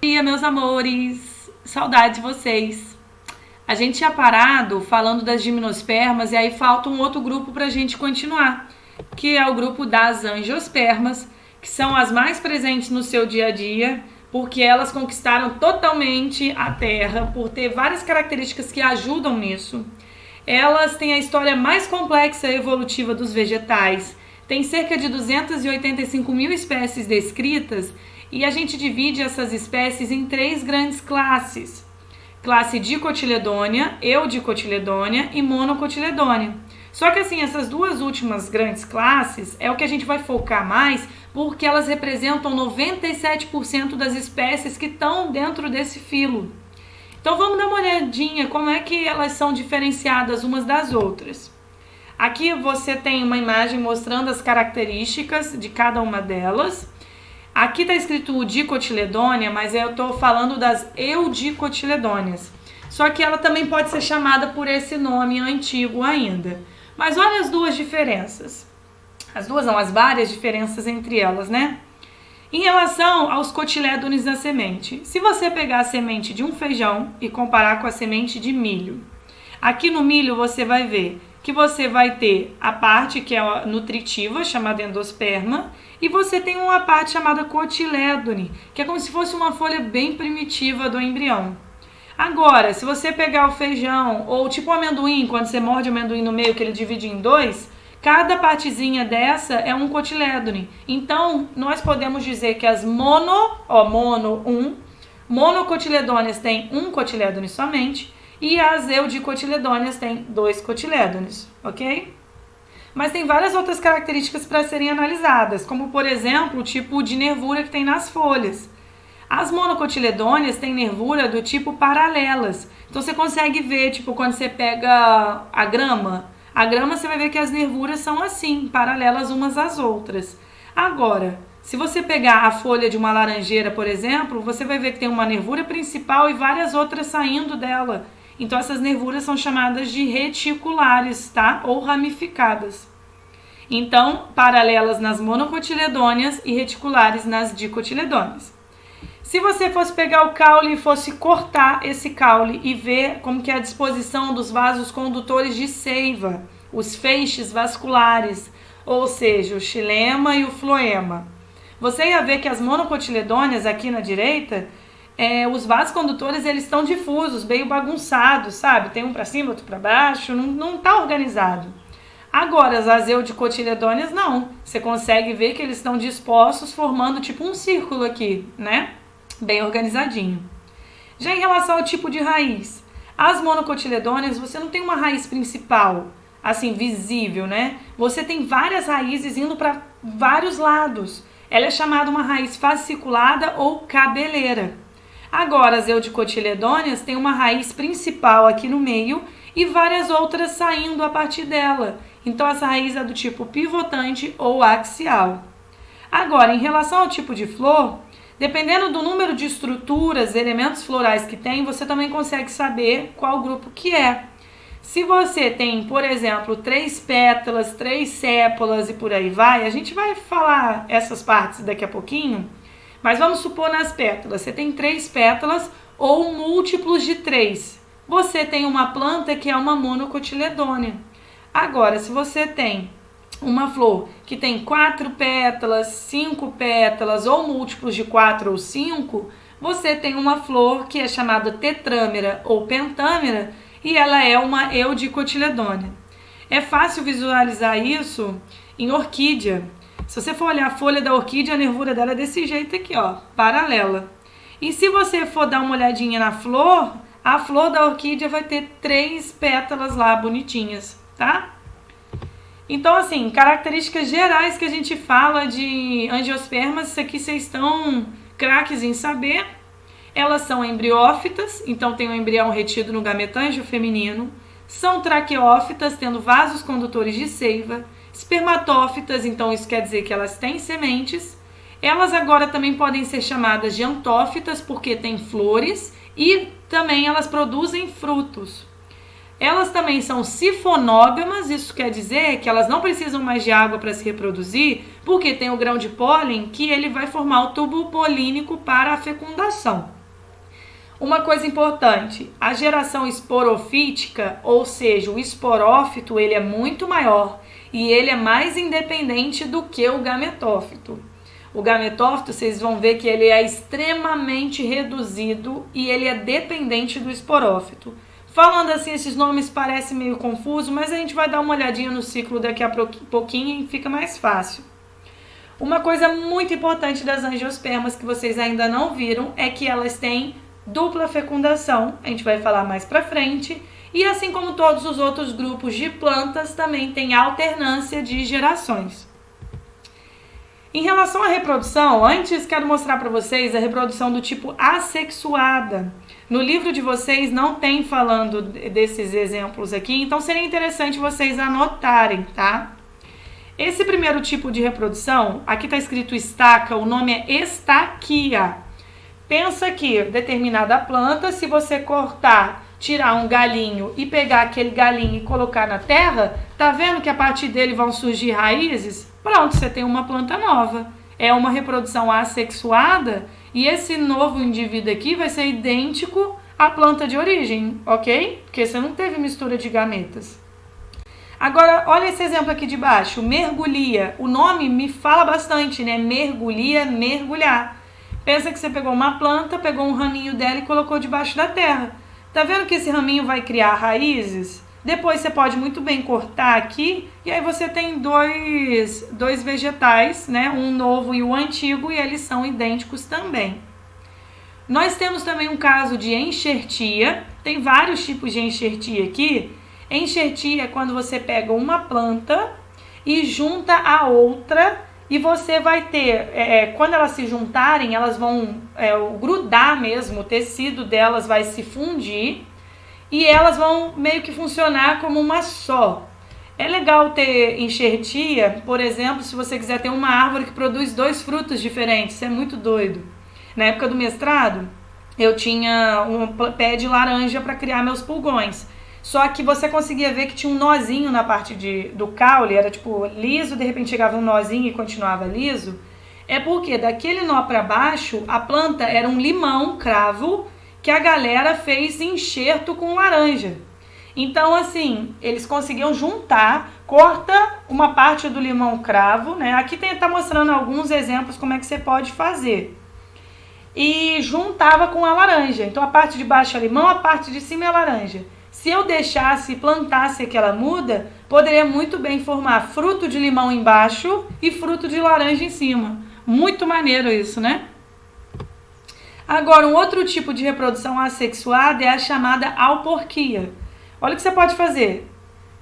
Dia, meus amores, saudade de vocês. A gente tinha parado falando das gimnospermas e aí falta um outro grupo pra gente continuar, que é o grupo das angiospermas, que são as mais presentes no seu dia a dia, porque elas conquistaram totalmente a Terra, por ter várias características que ajudam nisso. Elas têm a história mais complexa e evolutiva dos vegetais, tem cerca de 285 mil espécies descritas, e a gente divide essas espécies em 3 grandes classes. Classe Dicotiledônia, Eudicotiledônia e Monocotiledônia. Só que assim, essas duas últimas grandes classes é o que a gente vai focar mais, porque elas representam 97% das espécies que estão dentro desse filo. Então vamos dar uma olhadinha como é que elas são diferenciadas umas das outras. Aqui você tem uma imagem mostrando as características de cada uma delas. Aqui está escrito Dicotiledônia, mas eu estou falando das Eudicotiledôneas. Só que ela também pode ser chamada por esse nome antigo ainda. Mas olha as duas diferenças. As várias diferenças entre elas, né? Em relação aos cotilédones da semente, se você pegar a semente de um feijão e comparar com a semente de milho, aqui no milho você vai ver que você vai ter a parte que é nutritiva, chamada endosperma, e você tem uma parte chamada cotilédone, que é como se fosse uma folha bem primitiva do embrião. Agora, se você pegar o feijão, ou tipo o amendoim, quando você morde o amendoim no meio, que ele divide em 2, cada partezinha dessa é um cotilédone. Então, nós podemos dizer que as monocotiledôneas têm um cotilédone somente, e as eudicotiledôneas têm 2 cotilédones, ok? Mas tem várias outras características para serem analisadas, como por exemplo o tipo de nervura que tem nas folhas. As monocotiledôneas têm nervura do tipo paralelas. Então você consegue ver, tipo, quando você pega a grama você vai ver que as nervuras são assim, paralelas umas às outras. Agora, se você pegar a folha de uma laranjeira, por exemplo, você vai ver que tem uma nervura principal e várias outras saindo dela. Então essas nervuras são chamadas de reticulares, tá? Ou ramificadas. Então, paralelas nas monocotiledôneas e reticulares nas dicotiledôneas. Se você fosse pegar o caule e fosse cortar esse caule e ver como que é a disposição dos vasos condutores de seiva, os feixes vasculares, ou seja, o xilema e o floema, você ia ver que as monocotiledôneas aqui na direita, os vasos condutores eles estão difusos, meio bagunçados, sabe? Tem um para cima, outro para baixo, não está organizado. Agora, as eudicotiledôneas não. Você consegue ver que eles estão dispostos formando tipo um círculo aqui, né? Bem organizadinho. Já em relação ao tipo de raiz, as monocotiledôneas você não tem uma raiz principal, assim, visível, né? Você tem várias raízes indo para vários lados. Ela é chamada uma raiz fasciculada ou cabeleira. Agora, as eudicotiledôneas têm uma raiz principal aqui no meio e várias outras saindo a partir dela. Então, essa raiz é do tipo pivotante ou axial. Agora, em relação ao tipo de flor, dependendo do número de estruturas, elementos florais que tem, você também consegue saber qual grupo que é. Se você tem, por exemplo, 3 pétalas, 3 sépalas e por aí vai, a gente vai falar essas partes daqui a pouquinho, mas vamos supor nas pétalas, você tem 3 pétalas ou múltiplos de 3. Você tem uma planta que é uma monocotiledônea. Agora, se você tem uma flor que tem 4 pétalas, 5 pétalas ou múltiplos de 4 ou 5, você tem uma flor que é chamada tetrâmera ou pentâmera e ela é uma eudicotiledônea. É fácil visualizar isso em orquídea. Se você for olhar a folha da orquídea, a nervura dela é desse jeito aqui, ó, paralela. E se você for dar uma olhadinha na flor, a flor da orquídea vai ter 3 pétalas lá bonitinhas, tá? Então, assim, características gerais que a gente fala de angiospermas, isso aqui vocês estão craques em saber. Elas são embriófitas, então tem um embrião retido no gametângio feminino. São traqueófitas, tendo vasos condutores de seiva. Espermatófitas, então isso quer dizer que elas têm sementes. Elas agora também podem ser chamadas de antófitas, porque têm flores e também elas produzem frutos. Elas também são sifonógamas, isso quer dizer que elas não precisam mais de água para se reproduzir, porque tem o grão de pólen que ele vai formar o tubo polínico para a fecundação. Uma coisa importante, a geração esporofítica, ou seja, o esporófito, ele é muito maior e ele é mais independente do que o gametófito. O gametófito, vocês vão ver que ele é extremamente reduzido e ele é dependente do esporófito. Falando assim, esses nomes parecem meio confusos, mas a gente vai dar uma olhadinha no ciclo daqui a pouquinho e fica mais fácil. Uma coisa muito importante das angiospermas que vocês ainda não viram é que elas têm dupla fecundação, a gente vai falar mais pra frente, e assim como todos os outros grupos de plantas, também tem alternância de gerações. Em relação à reprodução, antes quero mostrar para vocês a reprodução do tipo assexuada. No livro de vocês não tem falando desses exemplos aqui, então seria interessante vocês anotarem, tá? Esse primeiro tipo de reprodução, aqui está escrito estaca, o nome é estaquia. Pensa que determinada planta, se você cortar, tirar um galinho e pegar aquele galinho e colocar na terra, tá vendo que a partir dele vão surgir raízes? Pronto, você tem uma planta nova. É uma reprodução assexuada e esse novo indivíduo aqui vai ser idêntico à planta de origem, ok? Porque você não teve mistura de gametas. Agora, olha esse exemplo aqui de baixo, mergulhia. O nome me fala bastante, né? Mergulhia, mergulhar. Pensa que você pegou uma planta, pegou um raminho dela e colocou debaixo da terra. Tá vendo que esse raminho vai criar raízes? Depois você pode muito bem cortar aqui e aí você tem dois vegetais, né? Um novo e o antigo, e eles são idênticos também. Nós temos também um caso de enxertia. Tem vários tipos de enxertia aqui. Enxertia é quando você pega uma planta e junta a outra. E você vai ter, quando elas se juntarem, elas vão grudar mesmo, o tecido delas vai se fundir e elas vão meio que funcionar como uma só. É legal ter enxertia, por exemplo, se você quiser ter uma árvore que produz 2 frutos diferentes, isso é muito doido. Na época do mestrado, eu tinha um pé de laranja para criar meus pulgões. Só que você conseguia ver que tinha um nozinho na parte do caule, era tipo liso, de repente chegava um nozinho e continuava liso. É porque daquele nó para baixo, a planta era um limão cravo que a galera fez enxerto com laranja. Então, assim, eles conseguiam juntar, corta uma parte do limão cravo, né? Aqui tá mostrando alguns exemplos como é que você pode fazer. E juntava com a laranja. Então, a parte de baixo é limão, a parte de cima é laranja. Se eu deixasse e plantasse aquela muda, poderia muito bem formar fruto de limão embaixo e fruto de laranja em cima. Muito maneiro isso, né? Agora, um outro tipo de reprodução assexuada é a chamada alporquia. Olha o que você pode fazer.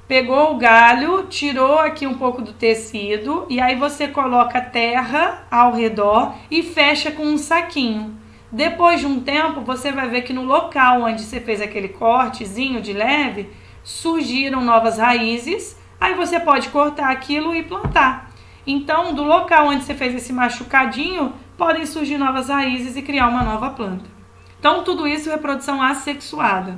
Pegou o galho, tirou aqui um pouco do tecido e aí você coloca terra ao redor e fecha com um saquinho. Depois de um tempo, você vai ver que no local onde você fez aquele cortezinho de leve, surgiram novas raízes, aí você pode cortar aquilo e plantar. Então, do local onde você fez esse machucadinho, podem surgir novas raízes e criar uma nova planta. Então, tudo isso é reprodução assexuada.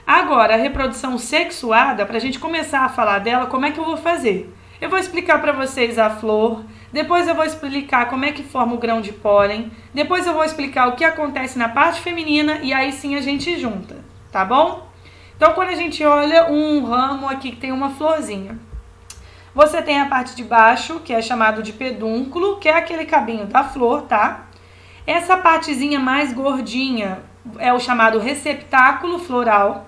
Agora, a reprodução sexuada, para a gente começar a falar dela, como é que eu vou fazer? Eu vou explicar para vocês a flor, depois eu vou explicar como é que forma o grão de pólen, depois eu vou explicar o que acontece na parte feminina e aí sim a gente junta, tá bom? Então, quando a gente olha um ramo aqui que tem uma florzinha, você tem a parte de baixo, que é chamado de pedúnculo, que é aquele cabinho da flor, tá? Essa partezinha mais gordinha é o chamado receptáculo floral.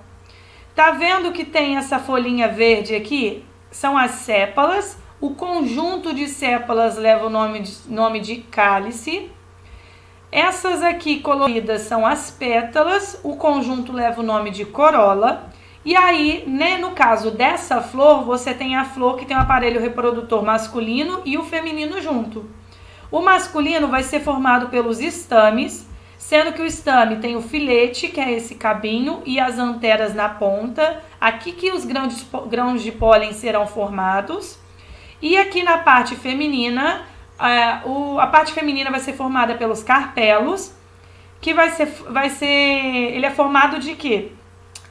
Tá vendo que tem essa folhinha verde aqui? São as sépalas. O conjunto de sépalas leva o nome de cálice. Essas aqui coloridas são as pétalas. O conjunto leva o nome de corola. E aí, né, no caso dessa flor, você tem a flor que tem o aparelho reprodutor masculino e o feminino junto. O masculino vai ser formado pelos estames, sendo que o estame tem o filete, que é esse cabinho, e as anteras na ponta. Aqui que os grãos de pólen serão formados. E aqui na parte feminina, a parte feminina vai ser formada pelos carpelos, que ele é formado de quê?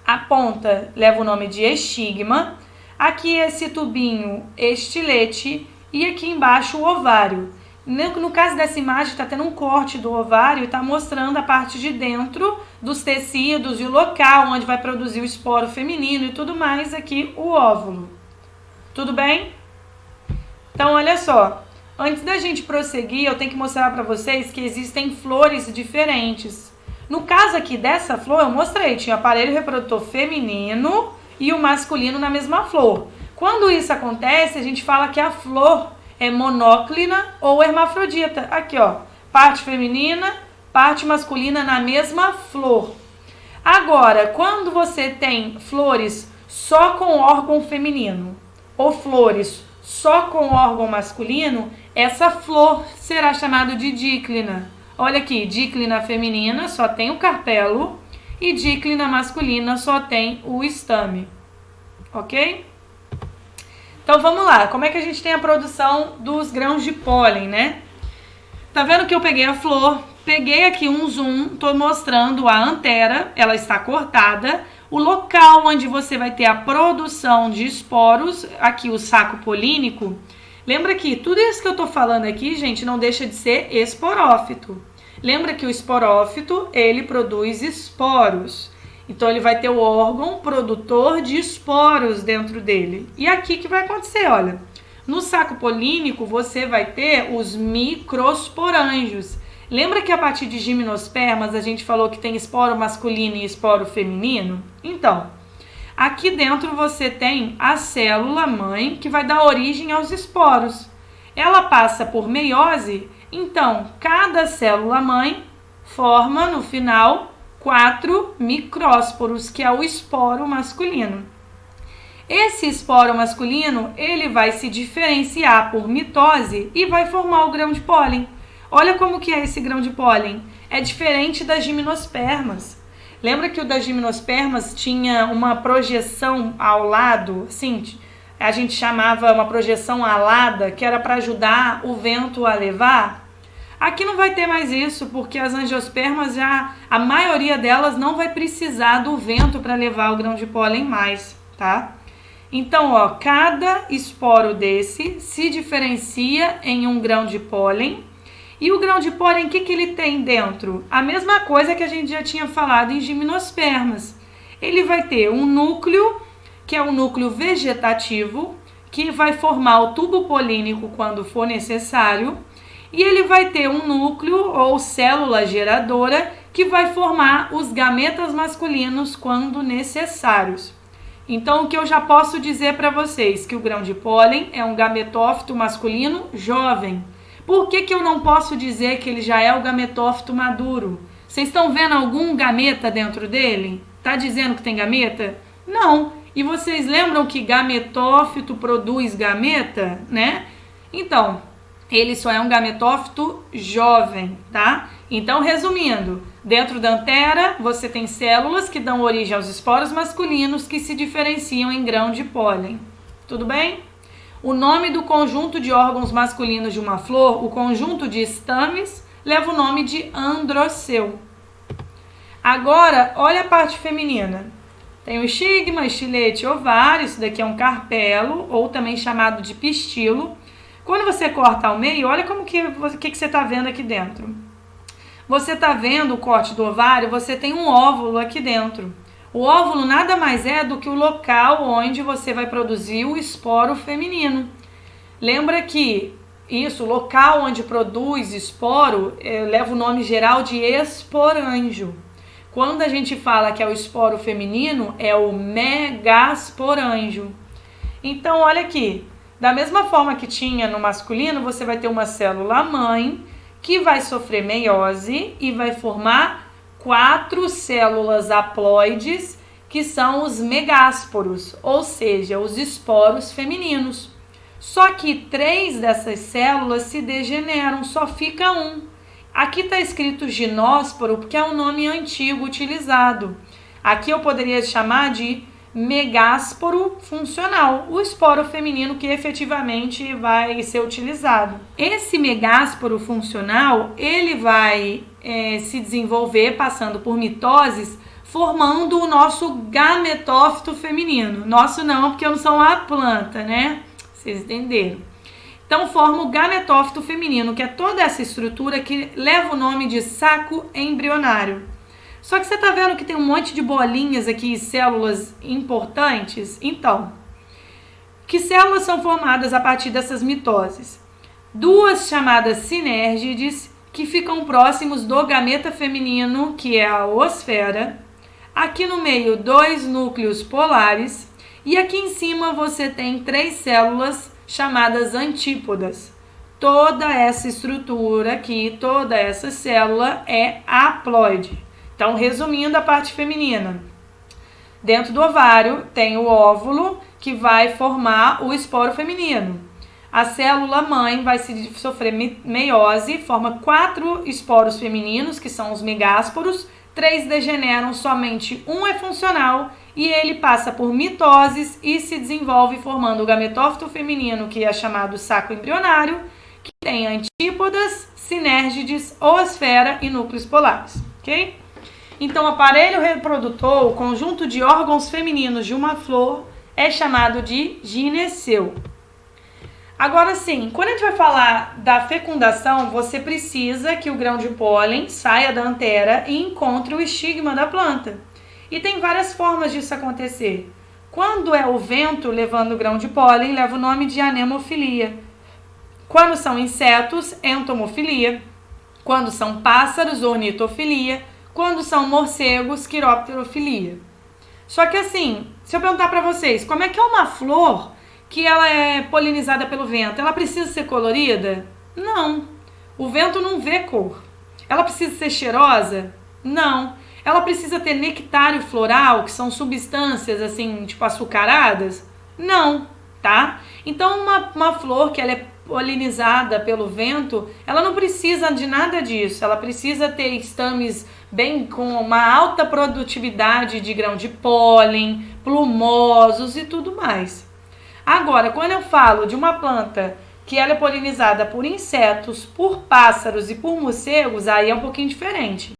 A ponta leva o nome de estigma, aqui esse tubinho estilete e aqui embaixo o ovário. No caso dessa imagem, está tendo um corte do ovário e está mostrando a parte de dentro dos tecidos e o local onde vai produzir o esporo feminino e tudo mais aqui, o óvulo. Tudo bem? Então, olha só. Antes da gente prosseguir, eu tenho que mostrar para vocês que existem flores diferentes. No caso aqui dessa flor, eu mostrei, tinha o aparelho reprodutor feminino e o masculino na mesma flor. Quando isso acontece, a gente fala que a flor é monóclina ou hermafrodita. Aqui, ó, parte feminina, parte masculina na mesma flor. Agora, quando você tem flores só com órgão feminino ou flores só com órgão masculino, essa flor será chamada de díclina. Olha aqui, díclina feminina só tem o carpelo e díclina masculina só tem o estame. Ok? Então vamos lá, como é que a gente tem a produção dos grãos de pólen, né? Tá vendo que eu peguei a flor, peguei aqui um zoom, tô mostrando a antera, ela está cortada, o local onde você vai ter a produção de esporos, aqui o saco polínico. Lembra que tudo isso que eu tô falando aqui, gente, não deixa de ser esporófito. Lembra que o esporófito, ele produz esporos. Então, ele vai ter o órgão produtor de esporos dentro dele. E aqui que vai acontecer, olha. No saco polínico, você vai ter os microsporângios. Lembra que a partir de gimnospermas a gente falou que tem esporo masculino e esporo feminino? Então, aqui dentro você tem a célula-mãe que vai dar origem aos esporos. Ela passa por meiose, então cada célula-mãe forma no final 4 micrósporos, que é o esporo masculino. Esse esporo masculino, ele vai se diferenciar por mitose e vai formar o grão de pólen. Olha como que é esse grão de pólen. É diferente das gimnospermas. Lembra que o das gimnospermas tinha uma projeção ao lado, assim, a gente chamava uma projeção alada, que era para ajudar o vento a levar? Aqui não vai ter mais isso, porque as angiospermas já, a maioria delas não vai precisar do vento para levar o grão de pólen mais, tá? Então, ó, cada esporo desse se diferencia em um grão de pólen. E o grão de pólen, o que ele tem dentro? A mesma coisa que a gente já tinha falado em gimnospermas. Ele vai ter um núcleo, que é um núcleo vegetativo, que vai formar o tubo polínico quando for necessário. E ele vai ter um núcleo ou célula geradora que vai formar os gametas masculinos quando necessários. Então, o que eu já posso dizer para vocês? Que o grão de pólen é um gametófito masculino jovem. Por que eu não posso dizer que ele já é o gametófito maduro? Vocês estão vendo algum gameta dentro dele? Tá dizendo que tem gameta? Não. E vocês lembram que gametófito produz gameta, né? Então, ele só é um gametófito jovem, tá? Então, resumindo, dentro da antera você tem células que dão origem aos esporos masculinos que se diferenciam em grão de pólen. Tudo bem? O nome do conjunto de órgãos masculinos de uma flor, o conjunto de estames, leva o nome de androceu. Agora, olha a parte feminina. Tem o estigma, estilete, ovário, isso daqui é um carpelo, ou também chamado de pistilo. Quando você corta ao meio, olha como que você está vendo aqui dentro. Você está vendo o corte do ovário, você tem um óvulo aqui dentro. O óvulo nada mais é do que o local onde você vai produzir o esporo feminino. Lembra que isso, o local onde produz esporo, leva o nome geral de esporângio. Quando a gente fala que é o esporo feminino, é o megasporângio. Então, olha aqui. Da mesma forma que tinha no masculino, você vai ter uma célula-mãe que vai sofrer meiose e vai formar 4 células haploides, que são os megásporos, ou seja, os esporos femininos. Só que 3 dessas células se degeneram, só fica um. Aqui está escrito ginósporo porque é um nome antigo utilizado. Aqui eu poderia chamar de megásporo funcional, o esporo feminino que efetivamente vai ser utilizado. Esse megásporo funcional, ele vai se desenvolver passando por mitoses, formando o nosso gametófito feminino. Nosso não, porque eu não sou uma planta, né? Vocês entenderam. Então forma o gametófito feminino, que é toda essa estrutura que leva o nome de saco embrionário. Só que você tá vendo que tem um monte de bolinhas aqui, células importantes? Então, que células são formadas a partir dessas mitoses? Duas chamadas sinérgides, que ficam próximos do gameta feminino, que é a oosfera. Aqui no meio, 2 núcleos polares. E aqui em cima você tem 3 células chamadas antípodas. Toda essa estrutura aqui, toda essa célula é haploide. Então, resumindo a parte feminina. Dentro do ovário tem o óvulo, que vai formar o esporo feminino. A célula mãe vai sofrer meiose, forma 4 esporos femininos, que são os megásporos, 3 degeneram, somente um é funcional e ele passa por mitoses e se desenvolve formando o gametófito feminino, que é chamado saco embrionário, que tem antípodas, sinérgides, oosfera e núcleos polares, ok? Então, o aparelho reprodutor, o conjunto de órgãos femininos de uma flor, é chamado de gineceu. Agora sim, quando a gente vai falar da fecundação, você precisa que o grão de pólen saia da antera e encontre o estigma da planta. E tem várias formas disso acontecer. Quando é o vento levando o grão de pólen, leva o nome de anemofilia. Quando são insetos, entomofilia. Quando são pássaros, ornitofilia. Quando são morcegos, quiropterofilia. Só que assim, se eu perguntar para vocês, como é que é uma flor que ela é polinizada pelo vento? Ela precisa ser colorida? Não. O vento não vê cor. Ela precisa ser cheirosa? Não. Ela precisa ter nectário floral, que são substâncias assim, tipo açucaradas? Não, tá? Então uma flor que ela é polinizada pelo vento, ela não precisa de nada disso. Ela precisa ter estames bem com uma alta produtividade de grão de pólen, plumosos e tudo mais. Agora, quando eu falo de uma planta que ela é polinizada por insetos, por pássaros e por morcegos, aí é um pouquinho diferente.